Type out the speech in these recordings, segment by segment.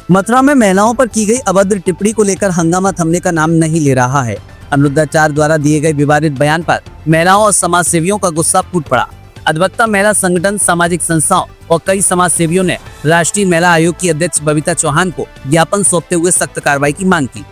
मथुरा में महिलाओं पर की गई अभद्र टिप्पणी को लेकर हंगामा थमने का नाम नहीं ले रहा है। अनुरुद्धाचार्य द्वारा दिए गए विवादित बयान पर महिलाओं और समाज सेवियों का गुस्सा फूट पड़ा। अधिवक्ता महिला संगठन, सामाजिक संस्थाओं और कई समाज सेवियों ने राष्ट्रीय महिला आयोग की अध्यक्ष बबीता चौहान को ज्ञापन सौंपते हुए सख्त कार्रवाई की मांग की।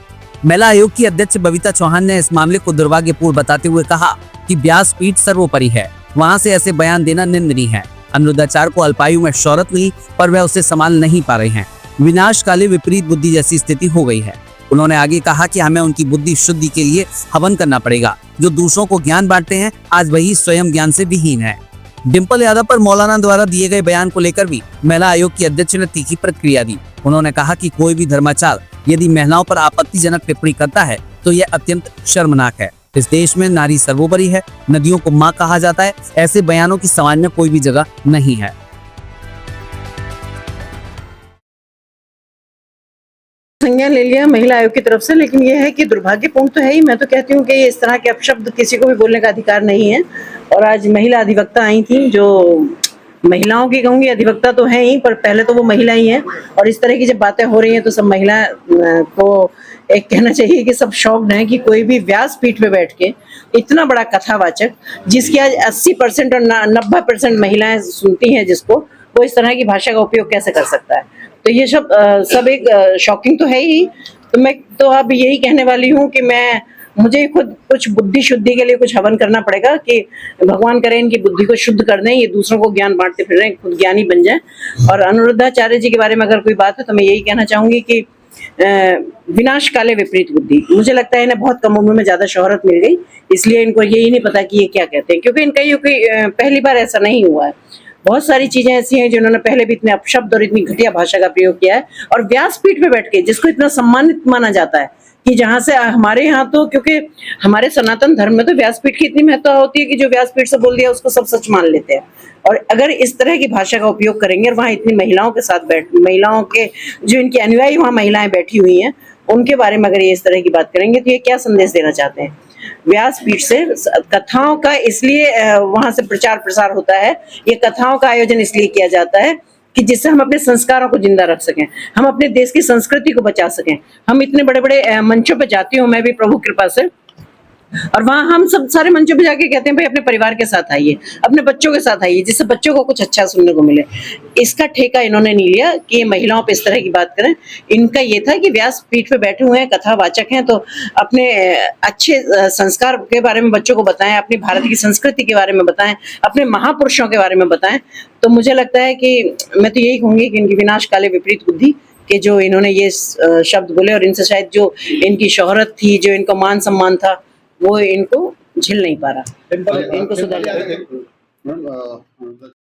महिला आयोग की अध्यक्ष बबीता चौहान ने इस मामले को दुर्भाग्यपूर्ण बताते हुए कहा कि व्यासपीठ सर्वोपरि है, वहाँ से ऐसे बयान देना निंदनीय है। अनुरुद्धाचार्य को अल्पायु में शोहरत मिली पर वह उसे संभाल नहीं पा रहे हैं। विनाशकाली विपरीत बुद्धि जैसी स्थिति हो गई है। उन्होंने आगे कहा कि हमें उनकी बुद्धि शुद्धि के लिए हवन करना पड़ेगा। जो दूसरों को ज्ञान बांटते हैं, आज वही स्वयं ज्ञान से विहीन है। डिंपल यादव पर मौलाना द्वारा दिए गए बयान को लेकर भी महिला आयोग की अध्यक्ष ने तीखी प्रतिक्रिया दी। उन्होंने कहा कि कोई भी धर्माचार्य यदि महिलाओं पर आपत्तिजनक टिप्पणी करता है तो यह अत्यंत शर्मनाक है। इस देश में नारी सर्वोपरि है, नदियों को माँ कहा जाता है। ऐसे बयानों की समाज में कोई भी जगह नहीं है। संज्ञान ले लिया महिला आयोग की तरफ से, लेकिन यह है कि दुर्भाग्यपूर्ण तो है ही। मैं तो कहती हूँ कि इस तरह के अपशब्द किसी को भी बोलने का अधिकार नहीं है। और आज महिला अधिवक्ता आई थी, जो महिलाओं की कहूँगी, अधिवक्ता तो है ही पर पहले तो वो महिला ही है। और इस तरह की जब बातें हो रही हैं तो सब महिला को एक कहना चाहिए कि सब शॉक्ड हैं कि कोई भी व्यासपीठ पे बैठ के इतना बड़ा कथावाचक, जिसकी आज 80% और 90% महिलाएं सुनती हैं, जिसको वो इस तरह की भाषा का उपयोग कैसे कर सकता है। तो ये सब एक शॉकिंग तो है ही। तो मैं तो अब यही कहने वाली हूँ कि मुझे खुद कुछ बुद्धि शुद्धि के लिए कुछ हवन करना पड़ेगा कि भगवान करे इनकी बुद्धि को शुद्ध कर दें, ये दूसरों को ज्ञान बांटते फिर रहे, खुद ज्ञानी बन जाए। और अनुरुद्धाचार्य जी के बारे में अगर कोई बात है तो मैं यही कहना चाहूंगी कि विनाश काले विपरीत बुद्धि। मुझे लगता है इन्हें बहुत कम उम्र में ज्यादा शोहरत मिल गई, इसलिए इनको यही नहीं पता कि ये क्या कहते हैं, क्योंकि इनका ये पहली बार ऐसा नहीं हुआ है। बहुत सारी चीजें ऐसी हैं जिन्होंने पहले भी इतने अपशब्द और इतनी घटिया भाषा का प्रयोग किया है। और व्यासपीठ पे बैठ के, जिसको इतना सम्मानित माना जाता है कि जहां से हमारे यहाँ तो, क्योंकि हमारे सनातन धर्म में तो व्यासपीठ की इतनी महत्ता होती है कि जो व्यासपीठ से बोल दिया उसको सब सच मान लेते हैं। और अगर इस तरह की भाषा का उपयोग करेंगे और वहाँ इतनी महिलाओं के साथ महिलाओं के जो इनकी अनुयायी वहाँ महिलाएं बैठी हुई हैं, उनके बारे में अगर ये इस तरह की बात करेंगे तो ये क्या संदेश देना चाहते हैं। व्यासपीठ से कथाओं का इसलिए वहां से प्रचार प्रसार होता है, ये कथाओं का आयोजन इसलिए किया जाता है कि जिससे हम अपने संस्कारों को जिंदा रख सकें, हम अपने देश की संस्कृति को बचा सकें। हम इतने बड़े बड़े मंचों पे जाती हूँ मैं भी प्रभु कृपा से, और वहां हम सब सारे मंचों पे जाके कहते हैं भाई अपने परिवार के साथ आइए, अपने बच्चों के साथ आइए, जिससे बच्चों को कुछ अच्छा सुनने को मिले। इसका ठेका इन्होंने नहीं लिया कि महिलाओं पे इस तरह की बात करें। इनका ये था कि व्यासपीठ पे बैठे हुए हैं, कथावाचक हैं, तो अपने अच्छे संस्कार के बारे में बच्चों को बताएं, अपनी भारत की संस्कृति के बारे में बताएं, अपने महापुरुषों के बारे में बताएं। तो मुझे लगता है कि मैं तो यही कहूंगी कि इनकी विनाश काले विपरीत बुद्धि कि जो इन्होंने ये शब्द बोले, और इनसे शायद जो इनकी शोहरत थी, जो इनको मान सम्मान था, वो इनको झेल नहीं पा रहा। इनको सुधारना।